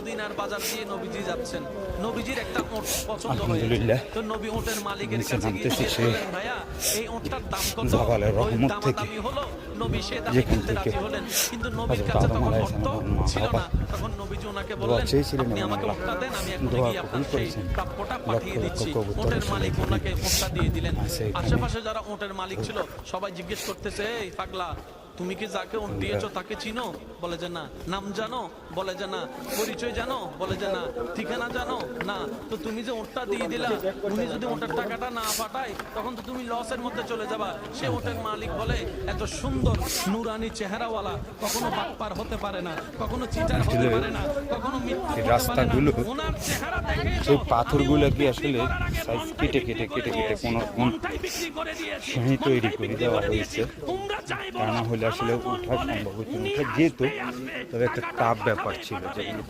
মদিনার বাজার দিয়ে নবীজি যাচ্ছেন, নবীজির একটা উট পছন্দ হয়েছে। আলহামদুলিল্লাহ তো নবী উটের মালিকের নিচে কাছে গিয়ে নামতেছি জিজ্ঞেস সে করলেন, ভাইয়া এই উটটার দাম কত? জাবালের ওই রহমত থেকে, দামাদামি হলো, নবী সে দামে যেখান কিনতে থেকে রাজি হলেন। কিন্তু নবীর হযরত কাছে আদম তখন আলাইহিস অর্থ সালামের মা ছিল হাওয়া না। তখন নবীজি ওনাকে দোয়া বললেন, চেয়েছিলেন আপনি এবং আমাকে আল্লাহ উটটা দেন, আমি এখনই দোয়া গিয়ে কবুল আপনার সেই করেছেন। প্রাপ্যটা লক্ষ পাঠিয়ে লক্ষ দিচ্ছি। কবুতর উটের আসলে মালিক এখানে ওনাকে উটটা দিয়ে দিলেন। আছে। এখানে আশেপাশে যারা উটের মালিক ছিল সবাই জিজ্ঞেস করতেছে, এই পাগলা, তুমি কি যাকে উট দিয়েছো তাকে চিনো? বলে যে না। নাম জানো? বলে যে না। পরিচয় জানো? বলে যে না। ঠিকানা জানো? না। তো তুমি যে উটটা দিয়ে দিলা, উনি যদি উটের টাকাটা না পাঠায় তখন তো তুমি লসের মধ্যে চলে যাবা। সে উটের মালিক বলে, এত সুন্দর নুরানি চেহারাওয়ালা কখনো বাটপার হতে পারে না, কখনো চিটার হতে পারে না, কখনো মৃত্যু হতে পারে না। রাস্তাগুলো ওনার চেহারা দেখে সেই পাথরগুলো কি আসলে সাইজ কেটে কেটে কেটে কেটে কোনো সেই তৈরি করে দেওয়া হয়েছে, তা না হলে আসলে উঠা সম্ভব হতো না। উঠা যেত, তবে একটা টাফ ব্যাপার ছিল যেগুলো